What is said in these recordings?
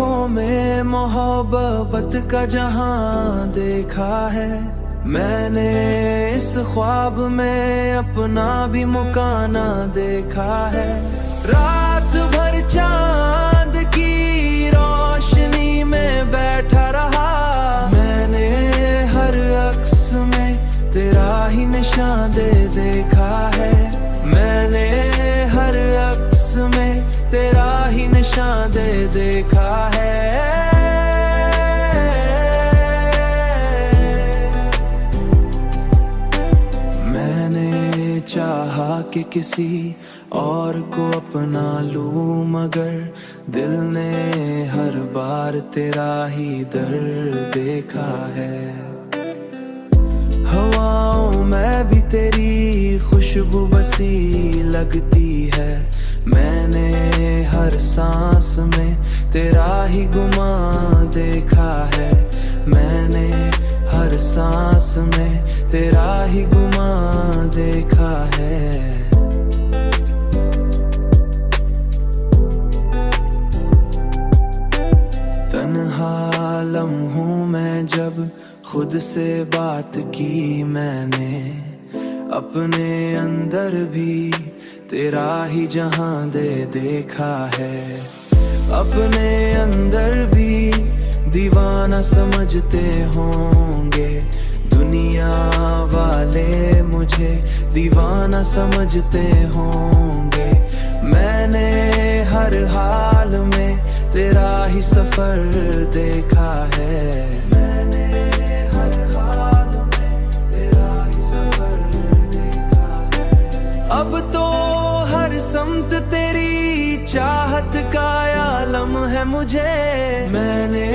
आँखों में मोहब्बत का जहां देखा है मैंने, इस ख्वाब में अपना भी मुकाना देखा है। रात भर चांद की रोशनी में बैठा रहा मैंने, हर अक्स में तेरा ही निशान देखा है मैंने, हर अक्स में तेरा ही निशान देखा है। मैंने चाहा कि किसी और को अपना लूं, मगर दिल ने हर बार तेरा ही दर्द देखा है। हवाओं में भी तेरी खुशबू बसी लगती है मैंने, हर सांस में तेरा ही गुमां देखा है मैंने, हर सांस में तेरा ही गुमां देखा है। तन्हा लम्हों में जब खुद से बात की मैंने, अपने अंदर भी तेरा ही जहां देखा है, अपने अंदर भी दीवाना समझते होंगे दुनिया वाले, मुझे दीवाना समझते होंगे। मैंने हर हाल में तेरा ही सफर देखा है मैंने, हर हाल में तेरा ही सफर देखा है। अब तो हर समत तेरी चाहत का आलम है मुझे, मैंने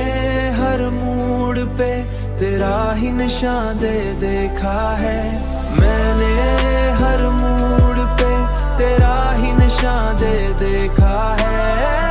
हर मूड पे तेरा ही निशान देखा है मैंने, हर मूड पे तेरा ही निशान देखा है।